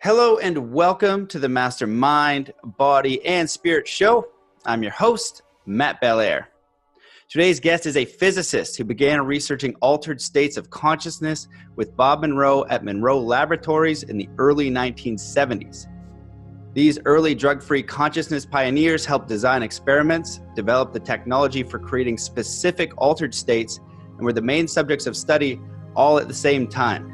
Hello and welcome to the Mastermind, Body, and Spirit Show. I'm your host, Matt Belair. Today's guest is a physicist who began researching altered states of consciousness with Bob Monroe at Monroe Laboratories in the early 1970s. These early drug-free consciousness pioneers helped design experiments, develop the technology for creating specific altered states, and were the main subjects of study all at the same time.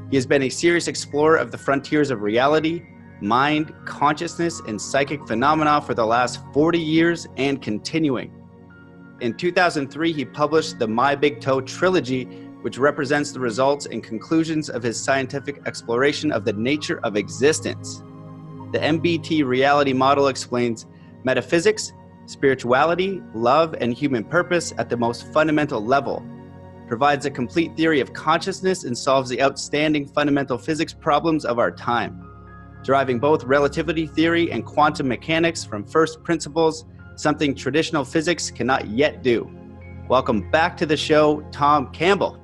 He has been a serious explorer of the frontiers of reality, mind, consciousness, and psychic phenomena for the last 40 years and continuing. In 2003, he published the My Big Toe trilogy, which represents the results and conclusions of his scientific exploration of the nature of existence. The MBT reality model explains metaphysics, spirituality, love, and human purpose at the most fundamental level, provides a complete theory of consciousness, and solves the outstanding fundamental physics problems of our time, deriving both relativity theory and quantum mechanics from first principles, something traditional physics cannot yet do. Welcome back to the show, Tom Campbell.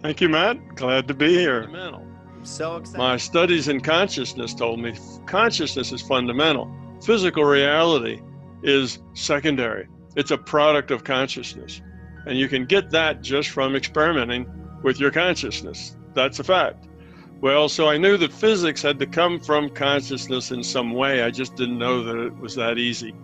Thank you, Matt. Glad to be here. I'm so excited. My studies in consciousness told me consciousness is fundamental. Physical reality is secondary. It's a product of consciousness. And you can get that just from experimenting with your consciousness. That's a fact. Well, so I knew that physics had to come from consciousness in some way. I just didn't know that it was that easy,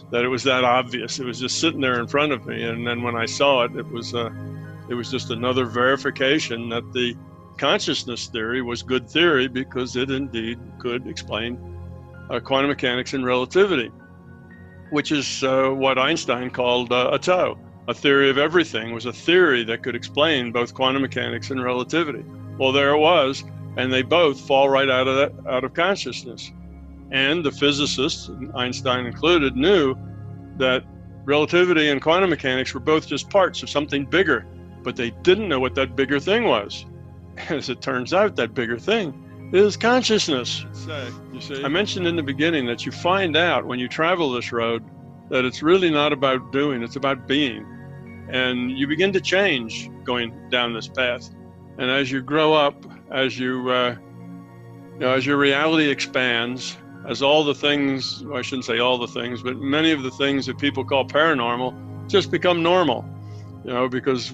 that it was that obvious. It was just sitting there in front of me. And then when I saw it, it was just another verification that the consciousness theory was good theory, because it indeed could explain quantum mechanics and relativity, which is what Einstein called a toe. A theory of everything was a theory that could explain both quantum mechanics and relativity. Well, there it was, and they both fall right out of consciousness. And the physicists, Einstein included, knew that relativity and quantum mechanics were both just parts of something bigger, but they didn't know what that bigger thing was. As it turns out, that bigger thing is consciousness. You see, I mentioned in the beginning that you find out when you travel this road that it's really not about doing, it's about being. And you begin to change going down this path. And as you grow up, as your reality expands, as all the things, well, I shouldn't say all the things, but many of the things that people call paranormal just become normal, because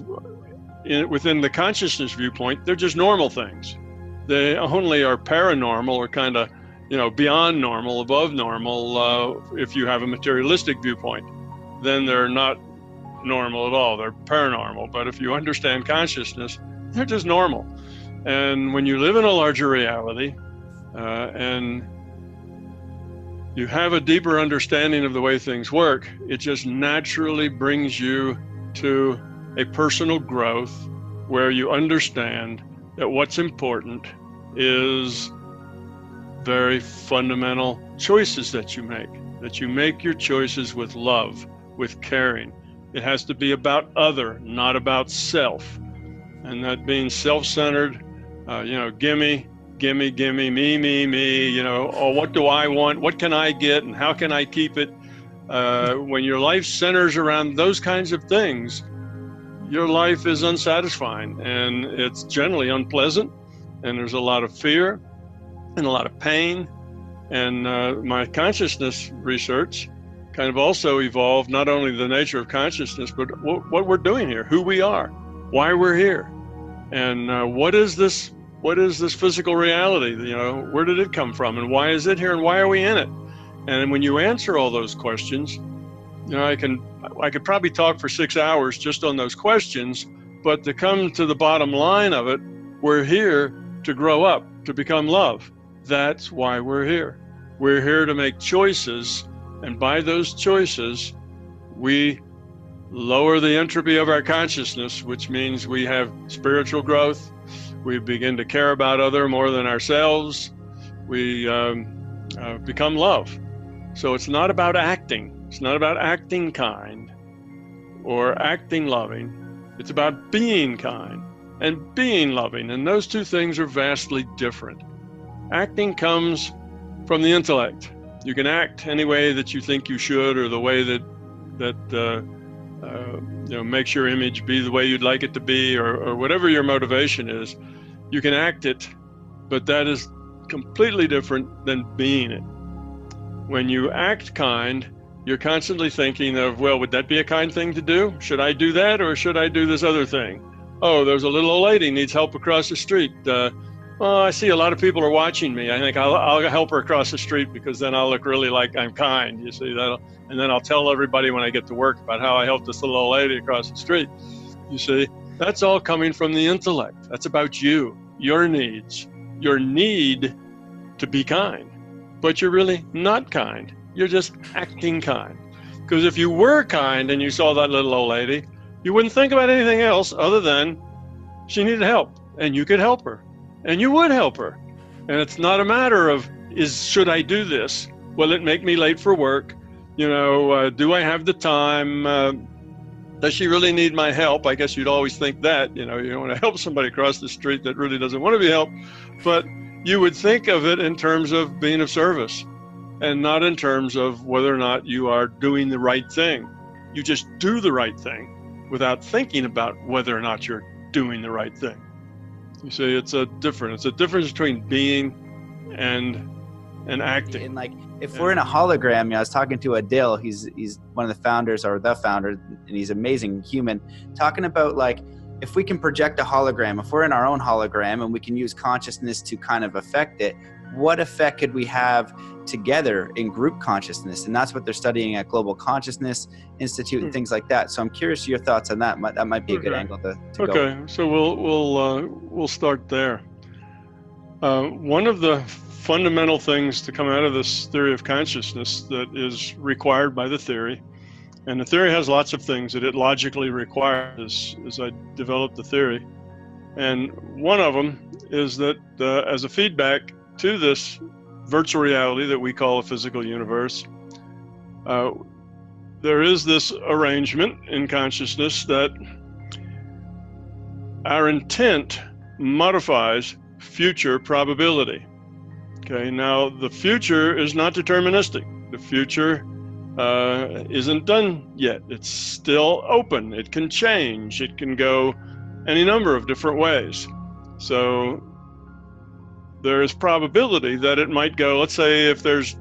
within the consciousness viewpoint, they're just normal things. They only are paranormal or kind of, beyond normal, above normal, if you have a materialistic viewpoint. Then they're not normal at all, they're paranormal. But if you understand consciousness, they're just normal. And when you live in a larger reality, and you have a deeper understanding of the way things work, it just naturally brings you to a personal growth where you understand that what's important is very fundamental choices that you make your choices with love, with caring. It has to be about other, not about self. And that being self-centered, gimme, me, oh, what do I want? What can I get? And how can I keep it? When your life centers around those kinds of things, your life is unsatisfying, and it's generally unpleasant, and there's a lot of fear and a lot of pain. And my consciousness research kind of also evolved not only the nature of consciousness, but what we're doing here, who we are, why we're here, and what is this physical reality? Where did it come from, and why is it here, and why are we in it? And when you answer all those questions, I could probably talk for 6 hours just on those questions, but to come to the bottom line of it, we're here to grow up, to become love. That's why we're here. We're here to make choices, and by those choices, we lower the entropy of our consciousness, which means we have spiritual growth. We begin to care about other more than ourselves. We become love. So it's not about acting. It's not about acting kind or acting loving. It's about being kind and being loving. And those two things are vastly different. Acting comes from the intellect. You can act any way that you think you should, or the way that makes your image be the way you'd like it to be, or whatever your motivation is. You can act it but that is completely different than being it. When you act kind, you're constantly thinking of, well, would that be a kind thing to do? Should I do that, or should I do this other thing? Oh, there's a little old lady needs help across the street. Oh, I see a lot of people are watching me. I think I'll help her across the street because then I'll look really like I'm kind. You see that, and then I'll tell everybody when I get to work about how I helped this little old lady across the street. You see, that's all coming from the intellect. That's about you, your needs, your need to be kind, but you're really not kind. You're just acting kind. Because if you were kind and you saw that little old lady, you wouldn't think about anything else other than she needed help, and you could help her, and you would help her. And it's not a matter of, should I do this? Will it make me late for work? Do I have the time? Does she really need my help? I guess you'd always think that, you don't want to help somebody across the street that really doesn't want to be helped, but you would think of it in terms of being of service and not in terms of whether or not you are doing the right thing. You just do the right thing without thinking about whether or not you're doing the right thing. You see, it's a difference between being and acting. And like, if we're in a hologram, I was talking to Adil, he's one of the founders, or the founder, and he's an amazing human, talking about like, if we can project a hologram, if we're in our own hologram and we can use consciousness to kind of affect it, what effect could we have together in group consciousness? And that's what they're studying at Global Consciousness Institute and things like that. So I'm curious your thoughts on that. That might be a good angle to go. Okay, so we'll start there. One of the fundamental things to come out of this theory of consciousness that is required by the theory, and the theory has lots of things that it logically requires as I developed the theory, and one of them is that as a feedback to this virtual reality that we call a physical universe, there is this arrangement in consciousness that our intent modifies future probability. Okay, now the future is not deterministic. The future isn't done yet. It's still open. It can change. It can go any number of different ways. So there is probability that it might go, let's say if there's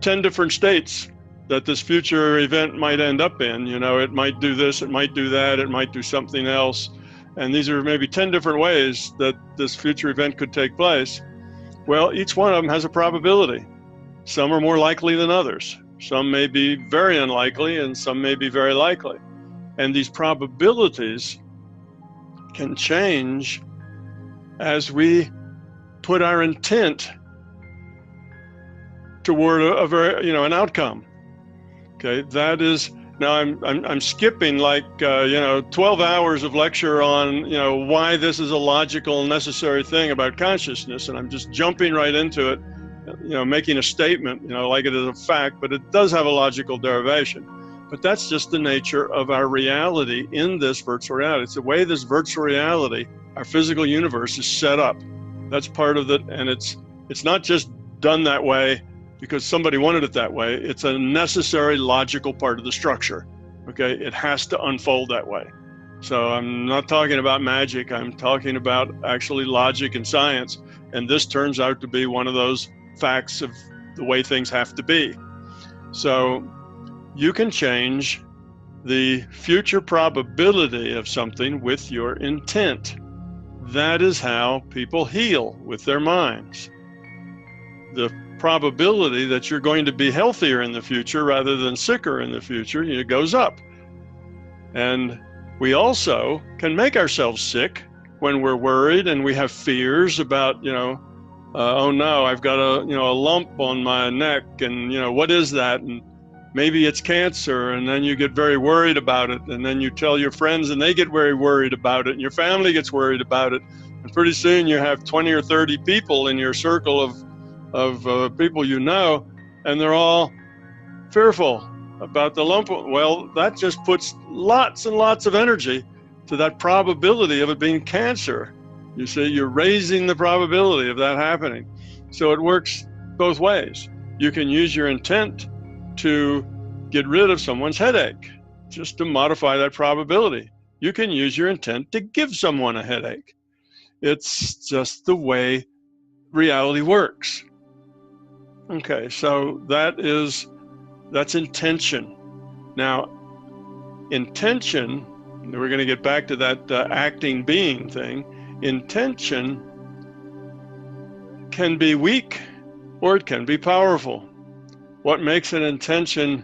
10 different states that this future event might end up in, it might do this, it might do that, it might do something else. And these are maybe 10 different ways that this future event could take place. Well, each one of them has a probability. Some are more likely than others. Some may be very unlikely and some may be very likely. And these probabilities can change as we put our intent toward a very, an outcome. Okay, that is, now I'm skipping like 12 hours of lecture on why this is a logical necessary thing about consciousness, and I'm just jumping right into it, making a statement, like it is a fact, but it does have a logical derivation. But that's just the nature of our reality in this virtual reality. It's the way this virtual reality, our physical universe, is set up. That's part of it, and it's not just done that way because somebody wanted it that way. It's a necessary logical part of the structure. Okay, it has to unfold that way. So I'm not talking about magic. I'm talking about actually logic and science, and this turns out to be one of those facts of the way things have to be. So you can change the future probability of something with your intent. That is how people heal with their minds. The probability that you're going to be healthier in the future rather than sicker in the future, it goes up. And we also can make ourselves sick when we're worried and we have fears about, oh no, I've got a lump on my neck, and what is that? And maybe it's cancer, and then you get very worried about it, and then you tell your friends and they get very worried about it, and your family gets worried about it, and pretty soon you have 20 or 30 people in your circle of people and they're all fearful about the lump. Well, that just puts lots and lots of energy to that probability of it being cancer. You see, you're raising the probability of that happening. So it works both ways. You can use your intent to get rid of someone's headache, just to modify that probability. You can use your intent to give someone a headache. It's just the way reality works. Okay, so that's intention. Now, intention, we're going to get back to that acting being thing. Intention can be weak or it can be powerful. What makes an intention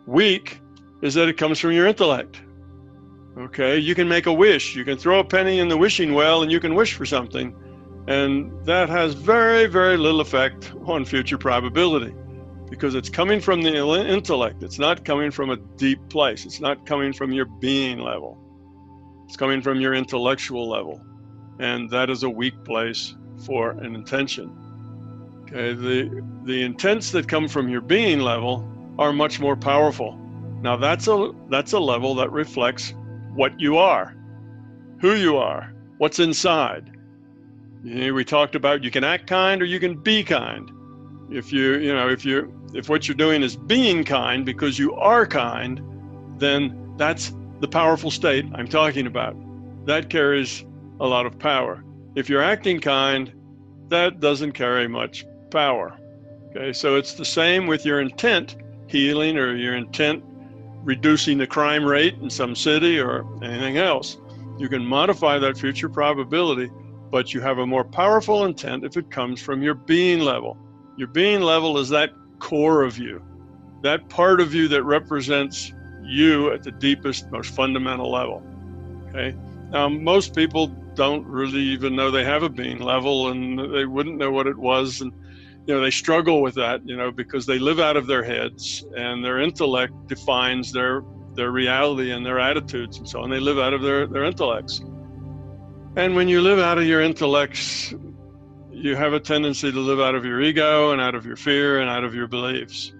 weak is that it comes from your intellect. Okay, you can make a wish. You can throw a penny in the wishing well and you can wish for something. And that has very, very little effect on future probability because it's coming from the intellect. It's not coming from a deep place. It's not coming from your being level. It's coming from your intellectual level. And that is a weak place for an intention. Okay, the intents that come from your being level are much more powerful. Now that's a level that reflects what you are, who you are, what's inside. We talked about you can act kind or you can be kind. If what you're doing is being kind because you are kind, then that's the powerful state I'm talking about. That carries a lot of power. If you're acting kind, that doesn't carry much power. Okay, so it's the same with your intent healing or your intent reducing the crime rate in some city or anything else. You can modify that future probability, but you have a more powerful intent if it comes from your being level. Your being level is that core of you, that part of you that represents you at the deepest, most fundamental level. Okay. Now, most people don't really even know they have a being level, and they wouldn't know what it was, and they struggle with that, because they live out of their heads, and their intellect defines their reality and their attitudes and so on. They live out of their intellects. And when you live out of your intellects, you have a tendency to live out of your ego and out of your fear and out of your beliefs.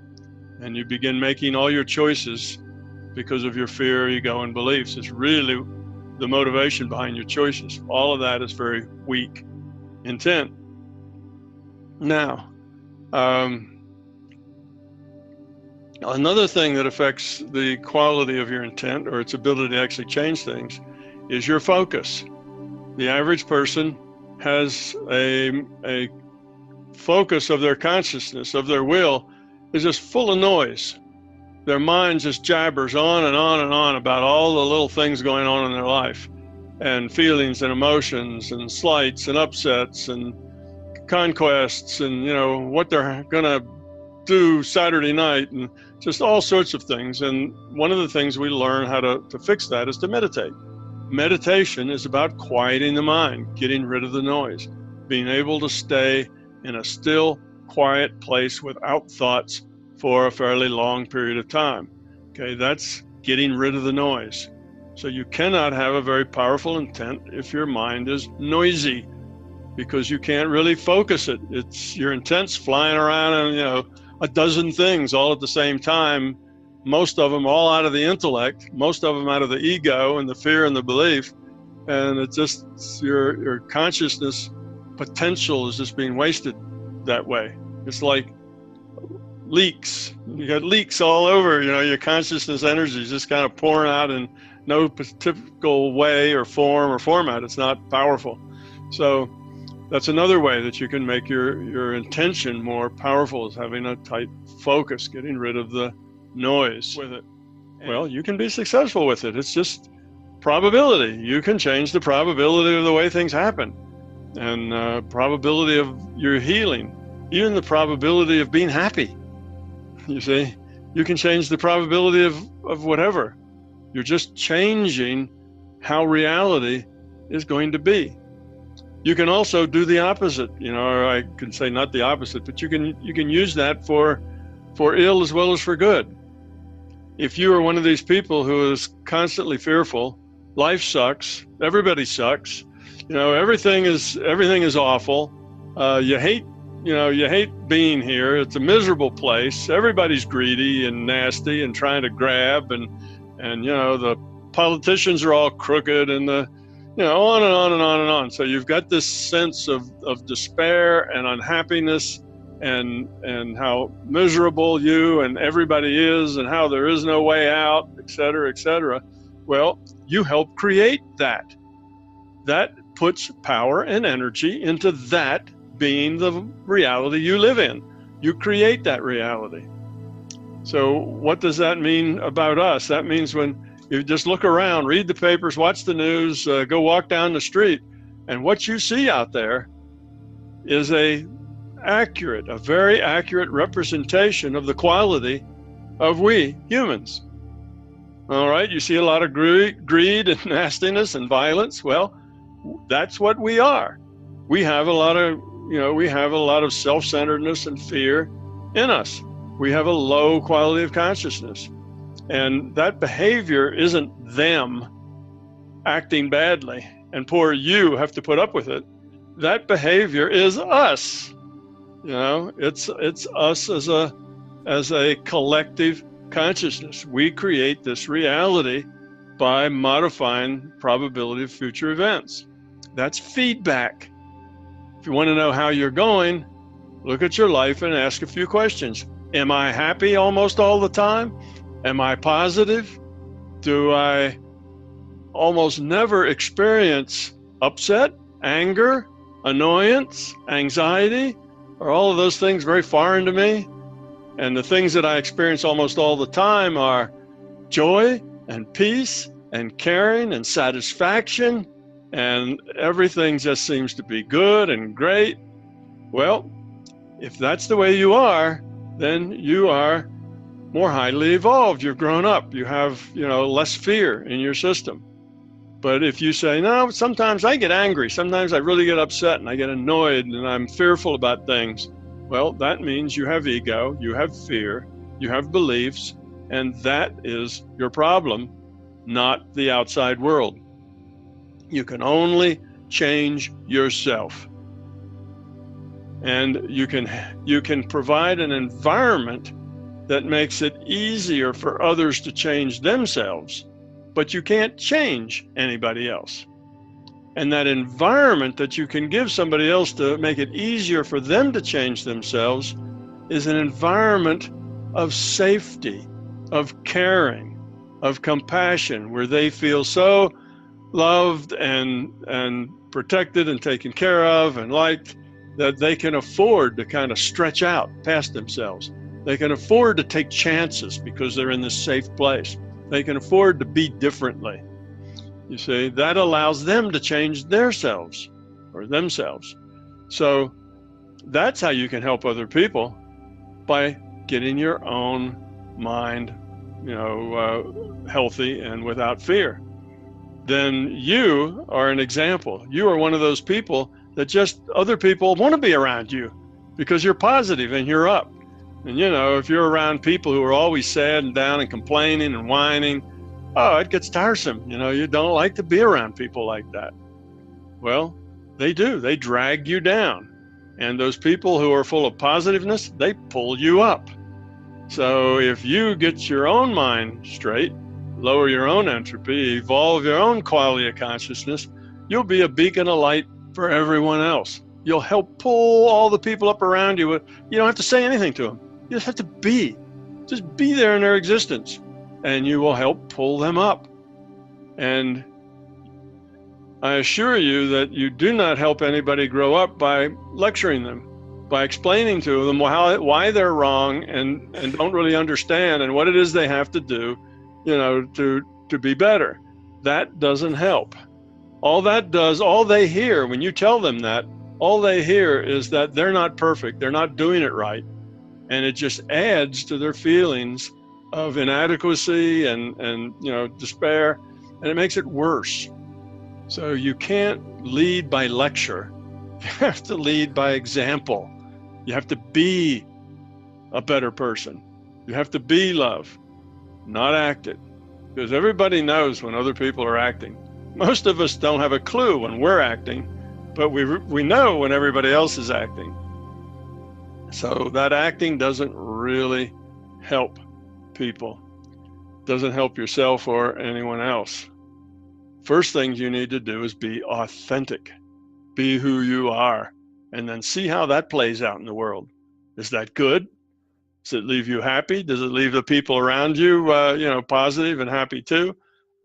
And you begin making all your choices because of your fear, ego, and beliefs. It's really the motivation behind your choices. All of that is very weak intent. Now, another thing that affects the quality of your intent or its ability to actually change things is your focus. The average person has a focus of their consciousness, of their will, is just full of noise. Their mind just jabbers on and on and on about all the little things going on in their life, and feelings and emotions and slights and upsets and conquests and what they're gonna do Saturday night and just all sorts of things. And one of the things we learn how to fix that is to meditate. Meditation is about quieting the mind, getting rid of the noise, being able to stay in a still, quiet place without thoughts for a fairly long period of time. Okay, that's getting rid of the noise. So you cannot have a very powerful intent if your mind is noisy, because you can't really focus it. It's your intent's flying around and a dozen things all at the same time. Most of them all out of the intellect, most of them out of the ego and the fear and the belief. And it's just your consciousness potential is just being wasted that way. It's like leaks. You got leaks all over, your consciousness energy is just kind of pouring out in no typical way or form or format. It's not powerful. So that's another way that you can make your intention more powerful, is having a tight focus, getting rid of the noise with it. Well, you can be successful with it. It's just probability. You can change the probability of the way things happen, and probability of your healing, even the probability of being happy. You see, you can change the probability of whatever. You're just changing how reality is going to be. You can also do the opposite, or I can say not the opposite, but you can use that for ill as well as for good. If you are one of these people who is constantly fearful, life sucks, everybody sucks, everything is awful, you hate being here, it's a miserable place, everybody's greedy and nasty and trying to grab, and the politicians are all crooked, and on and on and on and on. So you've got this sense of despair and unhappiness, and how miserable you and everybody is, and how there is no way out, et cetera, et cetera. Well, you help create that. That puts power and energy into that being the reality you live in. You create that reality. So what does that mean about us? That means when you just look around, read the papers, watch the news, go walk down the street, and what you see out there is a very accurate representation of the quality of we humans. All right, you see a lot of greed and nastiness and violence. Well, that's what we are. We have a lot of self-centeredness and fear in us. We have a low quality of consciousness. And that behavior isn't them acting badly and poor you have to put up with it. That behavior is us. It's us as a collective consciousness. We create this reality by modifying probability of future events. That's feedback. If you want to know how you're going, look at your life and ask a few questions. Am I happy almost all the time? Am I positive? Do I almost never experience upset, anger, annoyance, anxiety? Are all of those things very foreign to me? And the things that I experience almost all the time are joy and peace and caring and satisfaction, and everything just seems to be good and great. Well, if that's the way you are, then you are more highly evolved. You've grown up. You have, less fear in your system. But if you say, no, sometimes I get angry, sometimes I really get upset and I get annoyed and I'm fearful about things, well, that means you have ego, you have fear, you have beliefs, and that is your problem, not the outside world. You can only change yourself. And you can provide an environment that makes it easier for others to change themselves, but you can't change anybody else. And that environment that you can give somebody else to make it easier for them to change themselves is an environment of safety, of caring, of compassion, where they feel so loved and protected and taken care of and liked that they can afford to kind of stretch out past themselves. They can afford to take chances because they're in this safe place. They can afford to be differently. You see, that allows them to change themselves. So that's how you can help other people, by getting your own mind, healthy and without fear. Then you are an example. You are one of those people that just other people want to be around you because you're positive and you're up. And if you're around people who are always sad and down and complaining and whining, it gets tiresome. You don't like to be around people like that. Well, they do. They drag you down. And those people who are full of positiveness, they pull you up. So if you get your own mind straight, lower your own entropy, evolve your own quality of consciousness, you'll be a beacon of light for everyone else. You'll help pull all the people up around you. You don't have to say anything to them. You just have to be. Just be there in their existence, and you will help pull them up. And I assure you that you do not help anybody grow up by lecturing them, by explaining to them why they're wrong and don't really understand and what it is they have to do, to be better. That doesn't help. All they hear when you tell them that, all they hear is that they're not perfect, they're not doing it right. And it just adds to their feelings of inadequacy and despair, and it makes it worse. So you can't lead by lecture. You have to lead by example. You have to be a better person. You have to be love, not act it. Because everybody knows when other people are acting. Most of us don't have a clue when we're acting, but we know when everybody else is acting. So that acting doesn't really help people. Doesn't help yourself or anyone else. First thing you need to do is be authentic. Be who you are, and then see how that plays out in the world. Is that good? Does it leave you happy? Does it leave the people around you, positive and happy too?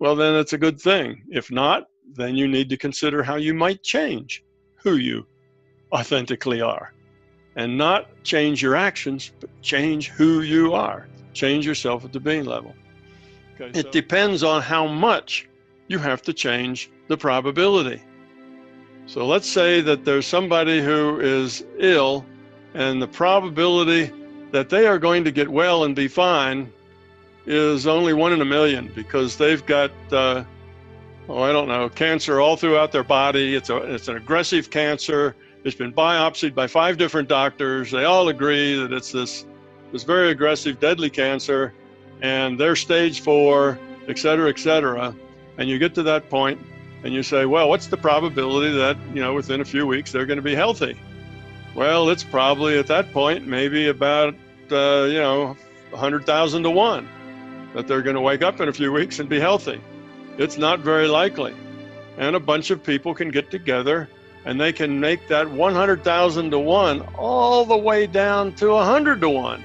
Well, then it's a good thing. If not, then you need to consider how you might change who you authentically are. And not change your actions, but change who you are. Change yourself at the being level. Okay, it depends on how much you have to change the probability. So let's say that there's somebody who is ill, and the probability that they are going to get well and be fine is only 1 in a million, because they've got, I don't know, cancer all throughout their body. It's an aggressive cancer. It's been biopsied by 5 different doctors. They all agree that it's this very aggressive, deadly cancer, and they're stage 4, et cetera, and you get to that point and you say, well, what's the probability that, within a few weeks they're going to be healthy? Well, it's probably at that point maybe about, 100,000 to 1 that they're going to wake up in a few weeks and be healthy. It's not very likely. And a bunch of people can get together and they can make that 100,000 to 1 all the way down to 100 to 1.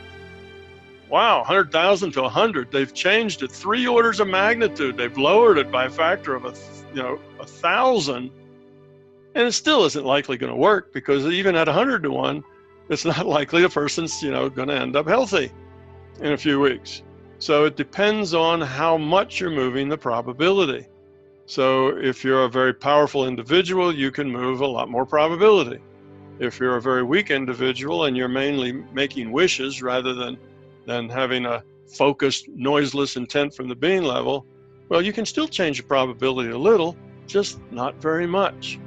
Wow, 100,000 to 100. They've changed it 3 orders of magnitude. They've lowered it by a factor of 1,000. And it still isn't likely going to work, because even at 100 to 1, it's not likely the person's, going to end up healthy in a few weeks. So it depends on how much you're moving the probability. So if you're a very powerful individual, you can move a lot more probability. If you're a very weak individual and you're mainly making wishes rather than having a focused, noiseless intent from the being level, well, you can still change the probability a little, just not very much.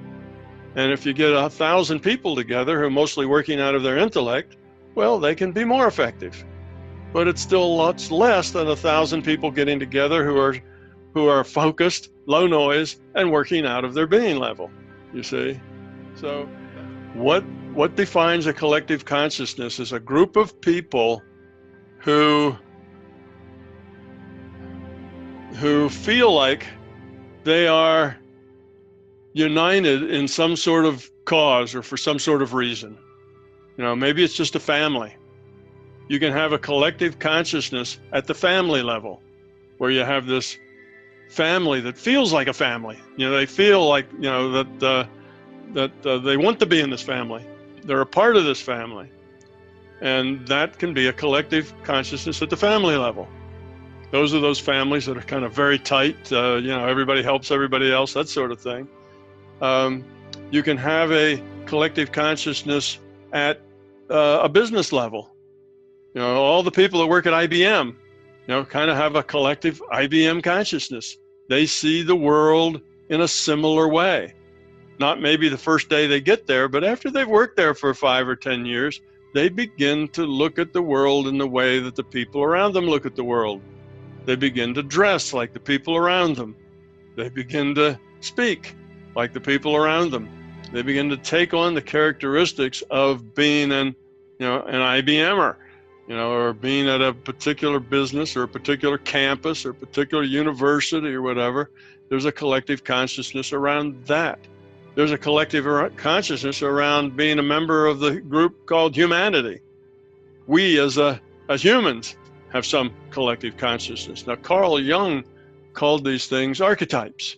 And if you get 1,000 people together who are mostly working out of their intellect, well, they can be more effective. But it's still lots less than 1,000 people getting together who are focused, low noise, and working out of their being level, you see? So what defines a collective consciousness is a group of people who feel like they are united in some sort of cause or for some sort of reason. Maybe it's just a family. You can have a collective consciousness at the family level, where you have this family that feels like a family. They feel like, that they want to be in this family. They're a part of this family. And that can be a collective consciousness at the family level. Those are those families that are kind of very tight, everybody helps everybody else, that sort of thing. You can have a collective consciousness at a business level. All the people that work at IBM, kind of have a collective IBM consciousness. They see the world in a similar way. Not maybe the first day they get there, but after they've worked there for 5 or 10 years, they begin to look at the world in the way that the people around them look at the world. They begin to dress like the people around them. They begin to speak like the people around them. They begin to take on the characteristics of being an IBMer, or being at a particular business or a particular campus or a particular university or whatever. There's a collective consciousness around that. There's a collective consciousness around being a member of the group called humanity. We as humans have some collective consciousness. Now, Carl Jung called these things archetypes.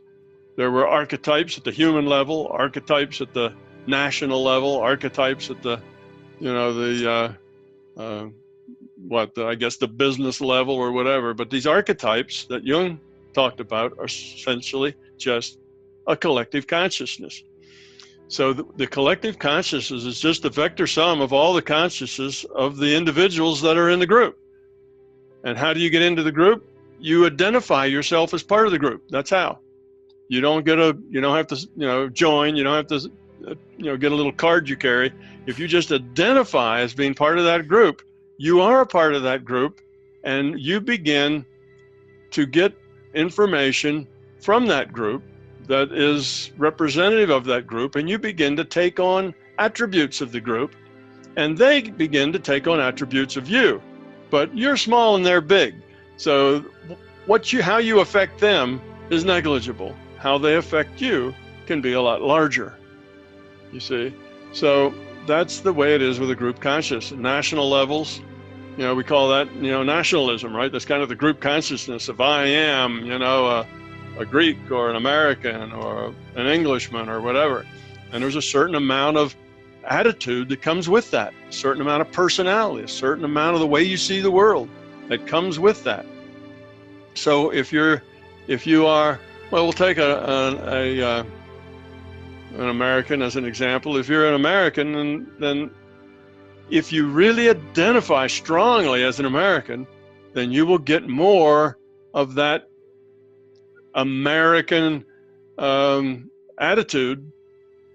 There were archetypes at the human level, archetypes at the national level, archetypes at the, the business level or whatever. But these archetypes that Jung talked about are essentially just a collective consciousness. So the collective consciousness is just the vector sum of all the consciousness of the individuals that are in the group. And how do you get into the group? You identify yourself as part of the group. That's how. You don't have to, join. You don't have to, get a little card you carry. If you just identify as being part of that group, you are a part of that group, and you begin to get information from that group that is representative of that group, and you begin to take on attributes of the group, and they begin to take on attributes of you. But you're small and they're big. So how you affect them is negligible. How they affect you can be a lot larger, you see. So that's the way it is with a group conscious. National levels, we call that, nationalism, right? That's kind of the group consciousness of I am, a Greek or an American or an Englishman or whatever. And there's a certain amount of attitude that comes with that, a certain amount of personality, a certain amount of the way you see the world that comes with that. So if you are, well, we'll take an American as an example. If you're an American, then if you really identify strongly as an American, then you will get more of that American attitude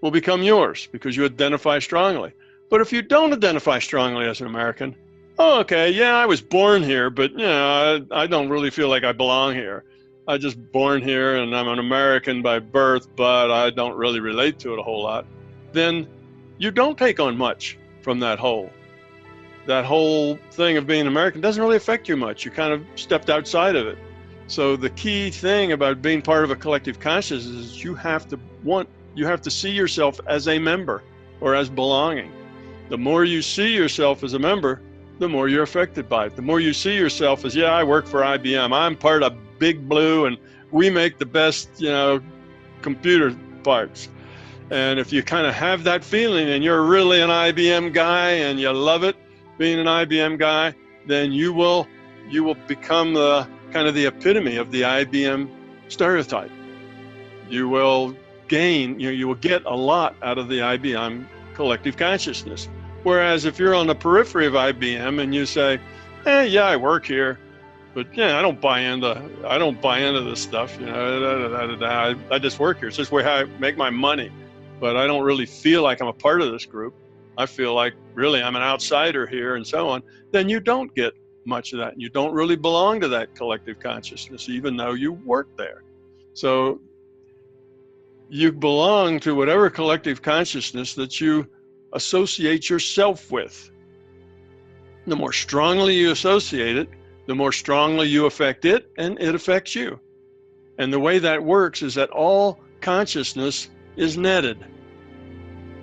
will become yours because you identify strongly. But if you don't identify strongly as an American, oh, okay, yeah, I was born here, but you know, I don't really feel like I belong here. I just born here and I'm an American by birth, but I don't really relate to it a whole lot. Then you don't take on much from that whole thing of being American doesn't really affect you much. You kind of stepped outside of it. So the key thing about being part of a collective consciousness is you have to see yourself as a member or as belonging. The more you see yourself as a member, the more you're affected by it. The more you see yourself as, yeah, I work for IBM. I'm part of Big Blue and we make the best, you know, computer parts. And if you kind of have that feeling and you're really an IBM guy and you love it, being an IBM guy, then you will become the kind of the epitome of the IBM stereotype. You will gain, you will get a lot out of the IBM collective consciousness. Whereas if you're on the periphery of IBM and you say, yeah, I work here, but yeah, I don't buy into this stuff, you know, I just work here. It's just where I make my money, but I don't really feel like I'm a part of this group. I feel like really I'm an outsider here and so on. Then you don't get much of that. And you don't really belong to that collective consciousness, even though you work there. So you belong to whatever collective consciousness that you associate yourself with. The more strongly you associate it, the more strongly you affect it, and it affects you. And the way that works is that all consciousness is netted.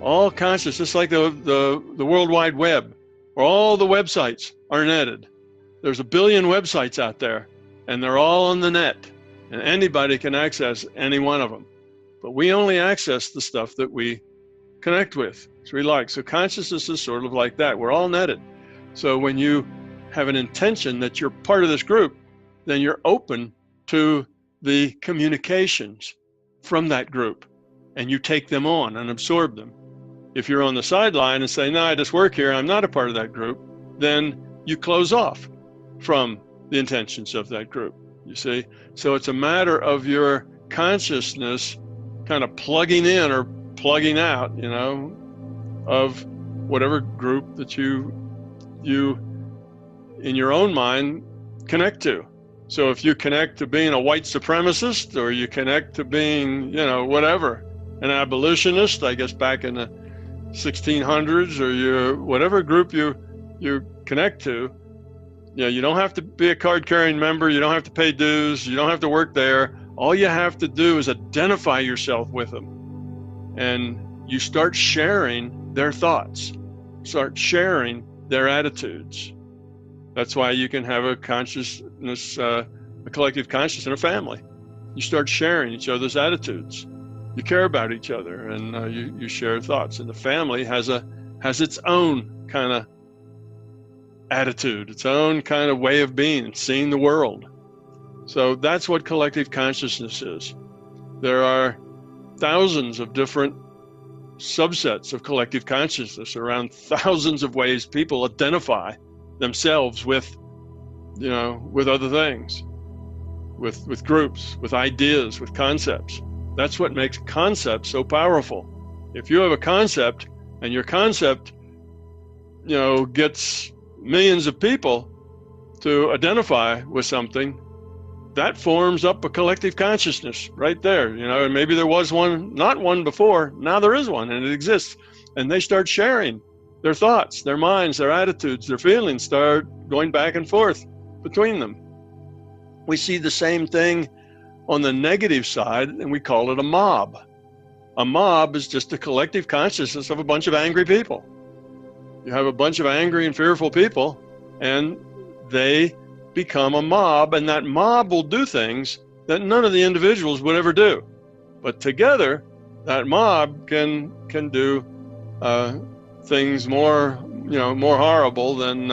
All consciousness, like the World Wide Web, where all the websites are netted. There's 1 billion websites out there, and they're all on the net, and anybody can access any one of them. But we only access the stuff that we connect with, so we like. So consciousness is sort of like that. We're all netted. So when you have an intention that you're part of this group, then you're open to the communications from that group, and you take them on and absorb them. If you're on the sideline and say, no, I just work here, I'm not a part of that group, then you close off from the intentions of that group, you see? So it's a matter of your consciousness kind of plugging in or plugging out, you know, of whatever group that you in your own mind connect to. So if you connect to being a white supremacist, or you connect to being, you know, whatever, an abolitionist, I guess back in the 1600s, or you whatever group you connect to, you know, you don't have to be a card-carrying member, you don't have to pay dues, you don't have to work there. All you have to do is identify yourself with them, and you start sharing their thoughts, start sharing their attitudes. That's why you can have a consciousness, a collective consciousness in a family. You start sharing each other's attitudes. You care about each other, and you share thoughts. And the family has its own kind of attitude, its own kind of way of being, seeing the world. So that's what collective consciousness is. There are thousands of different subsets of collective consciousness, around thousands of ways people identify themselves with, you know, with other things, with groups, with ideas, with concepts. That's what makes concepts so powerful. If you have a concept and your concept, you know, gets millions of people to identify with something, that forms up a collective consciousness right there, you know, and maybe there was one, not one before, now there is one and it exists. And they start sharing their thoughts, their minds, their attitudes, their feelings start going back and forth between them. We see the same thing on the negative side, and we call it a mob. A mob is just a collective consciousness of a bunch of angry people. You have a bunch of angry and fearful people, and they become a mob, and that mob will do things that none of the individuals would ever do. But together, that mob can do things more horrible than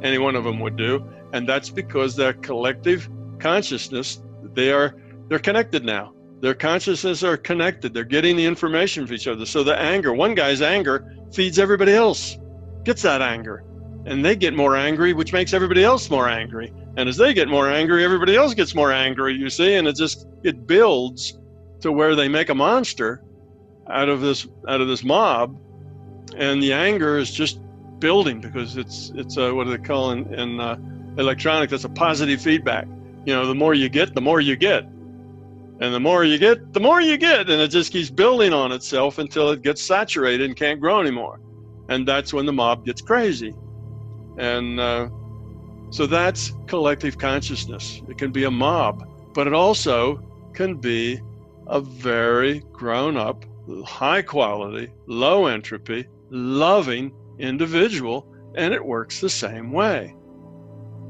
any one of them would do. And that's because their collective consciousness, they're connected now. Their consciousness are connected. They're getting the information from each other. So the anger, one guy's anger feeds everybody else, gets that anger. And they get more angry, which makes everybody else more angry. And as they get more angry, everybody else gets more angry, you see, and it builds to where they make a monster out of this mob, and the anger is just building because it's what do they call in electronics? That's a positive feedback. The more you get, the more you get. And the more you get, the more you get. And it just keeps building on itself until it gets saturated and can't grow anymore. And that's when the mob gets crazy. And so that's collective consciousness. It can be a mob, but it also can be a very grown-up, high-quality, low-entropy, loving individual, and it works the same way.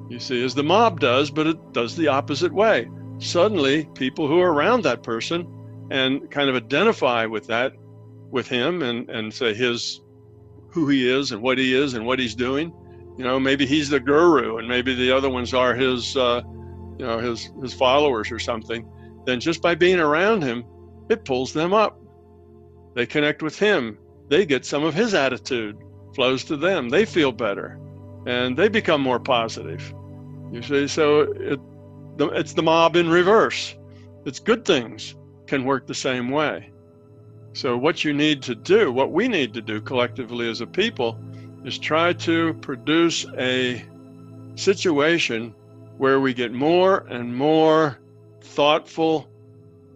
You see, as the mob does, but it does the opposite way. Suddenly, people who are around that person and kind of identify with him and say who he is and what he's doing. Maybe he's the guru and maybe the other ones are his followers or something. Then just by being around him, it pulls them up. They connect with him. They get some of his attitude, flows to them. They feel better and they become more positive. You see, so it's the mob in reverse. It's good things can work the same way. So what we need to do collectively as a people is try to produce a situation where we get more and more thoughtful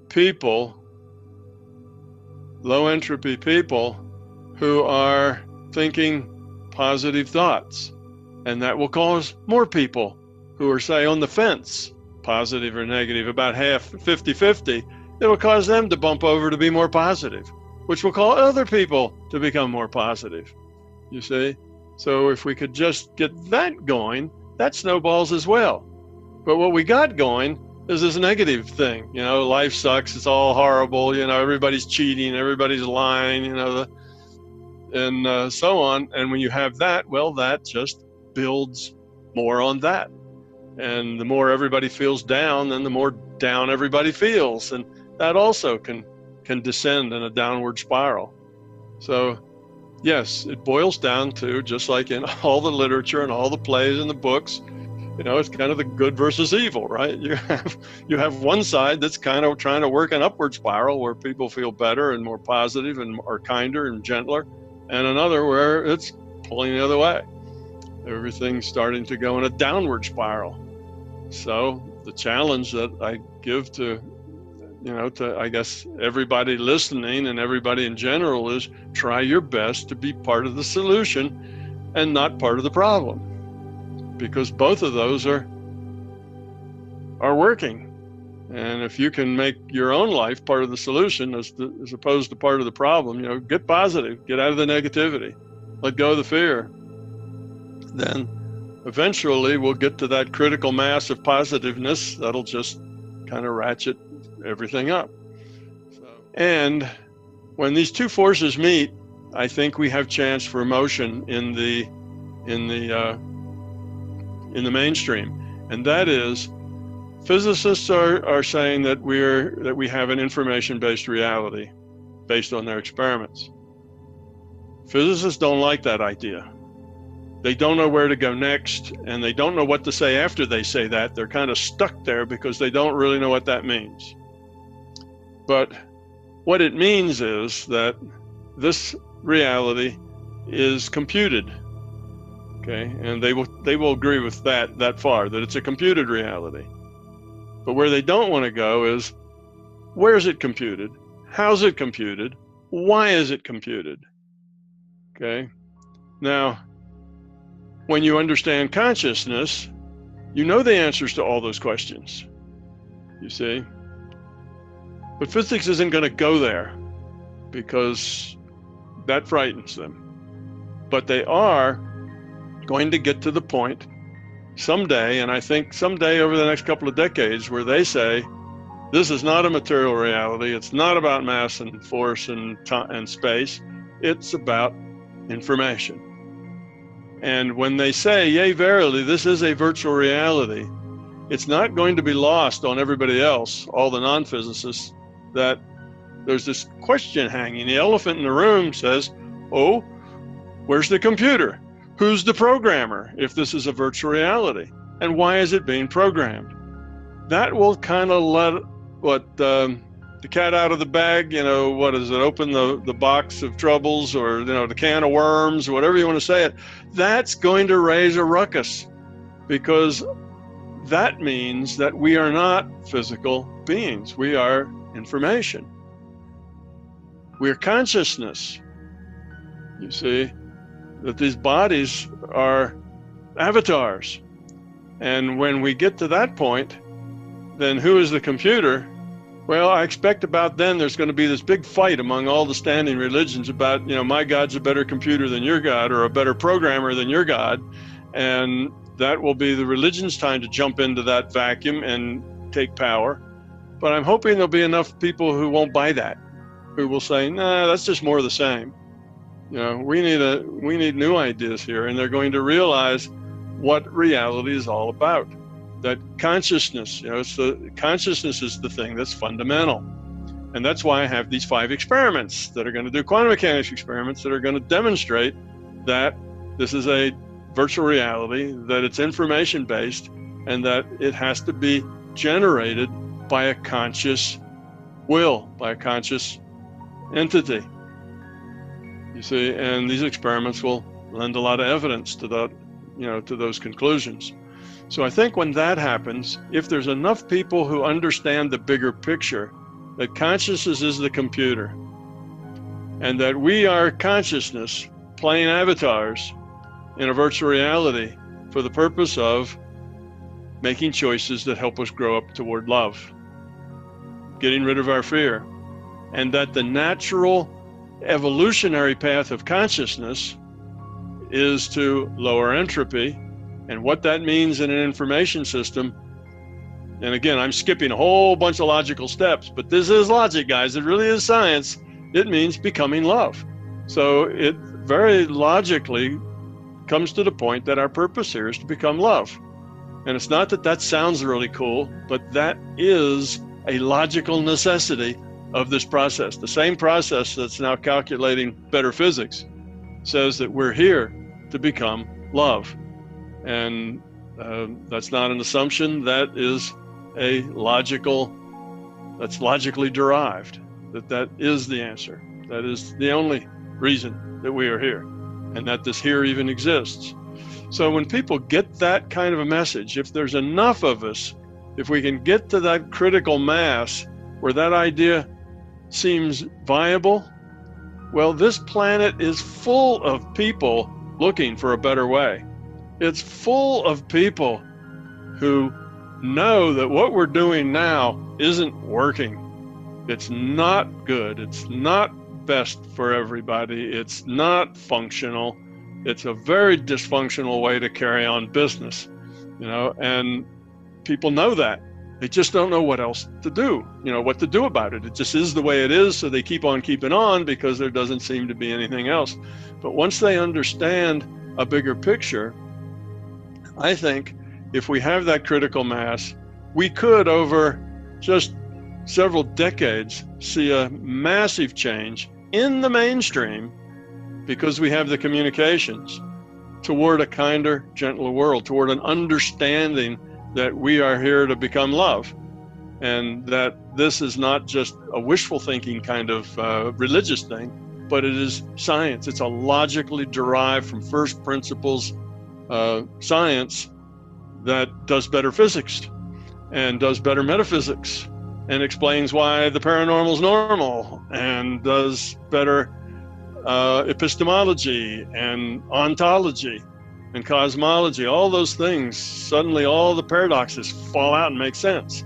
people, low entropy people who are thinking positive thoughts. And that will cause more people who are, say, on the fence, positive or negative, about half, 50-50. It will cause them to bump over to be more positive, which will cause other people to become more positive. You see? So if we could just get that going, that snowballs as well. But what we got going is this negative thing. Life sucks, it's all horrible, everybody's cheating, everybody's lying, and so on. And when you have that, well, that just builds more on that. And the more everybody feels down, then the more down everybody feels. And that also can descend in a downward spiral. So yes, it boils down to, just like in all the literature and all the plays and the books, it's kind of the good versus evil, right? You have one side that's kind of trying to work an upward spiral where people feel better and more positive and are kinder and gentler, and another where it's pulling the other way. Everything's starting to go in a downward spiral. So the challenge that I give to I guess everybody listening and everybody in general is try your best to be part of the solution and not part of the problem, because both of those are working. And if you can make your own life part of the solution as opposed to part of the problem, get positive, get out of the negativity, let go of the fear, then eventually we'll get to that critical mass of positiveness that'll just kind of ratchet everything up. And when these two forces meet, I think we have chance for motion in the mainstream, and that is, physicists are saying that we have an information-based reality based on their experiments. Physicists don't like that idea. They don't know where to go next, and they don't know what to say after they say that. They're kind of stuck there because they don't really know what that means. But what it means is that this reality is computed, okay? And they will agree with that far, that it's a computed reality. But where they don't want to go is, where is it computed? How's it computed? Why is it computed? Okay? Now, when you understand consciousness, you know the answers to all those questions, you see? But physics isn't going to go there because that frightens them. But they are going to get to the point someday, and I think someday over the next couple of decades, where they say, this is not a material reality, it's not about mass and force and space, it's about information. And when they say, yea, verily, this is a virtual reality, it's not going to be lost on everybody else, all the non-physicists, that there's this question hanging. The elephant in the room says, oh, where's the computer? Who's the programmer if this is a virtual reality? And why is it being programmed? That will kind of let the cat out of the bag, what is it, open the box of troubles, or, the can of worms, or whatever you want to say it. That's going to raise a ruckus, because that means that we are not physical beings. We are information. We're consciousness. You see, that these bodies are avatars. And when we get to that point, then who is the computer? Well, I expect about then there's going to be this big fight among all the standing religions about, my God's a better computer than your God, or a better programmer than your God. And that will be the religion's time to jump into that vacuum and take power. But I'm hoping there'll be enough people who won't buy that, who will say, nah, that's just more of the same. We need new ideas here, and they're going to realize what reality is all about. That consciousness, consciousness is the thing that's fundamental. And that's why I have these 5 experiments that are going to do quantum mechanics experiments that are going to demonstrate that this is a virtual reality, that it's information based, and that it has to be generated by a conscious will, by a conscious entity. You see, and these experiments will lend a lot of evidence to that, to those conclusions. So I think when that happens, if there's enough people who understand the bigger picture, that consciousness is the computer, and that we are consciousness playing avatars in a virtual reality for the purpose of making choices that help us grow up toward love, getting rid of our fear, and that the natural evolutionary path of consciousness is to lower entropy. And what that means in an information system, and again, I'm skipping a whole bunch of logical steps, but this is logic, guys. It really is science. It means becoming love. So it very logically comes to the point that our purpose here is to become love. And it's not that that sounds really cool, but that is a logical necessity of this process. The same process that's now calculating better physics says that we're here to become love. And that's not an assumption. That is that's logically derived, that is the answer. That is the only reason that we are here, and that this here even exists. So when people get that kind of a message, if there's enough of us, if we can get to that critical mass where that idea seems viable, well, this planet is full of people looking for a better way. It's full of people who know that what we're doing now isn't working. It's not good. It's not best for everybody. It's not functional. It's a very dysfunctional way to carry on business, and people know that. They just don't know what else to do, what to do about it. It just is the way it is, so they keep on keeping on because there doesn't seem to be anything else. But once they understand a bigger picture, I think if we have that critical mass, we could, over just several decades, see a massive change in the mainstream, because we have the communications, toward a kinder, gentler world, toward an understanding that we are here to become love, and that this is not just a wishful thinking kind of religious thing, but it is science. It's a logically derived from first principles science that does better physics and does better metaphysics and explains why the paranormal is normal, and does better epistemology and ontology and cosmology. All those things, suddenly all the paradoxes fall out and make sense.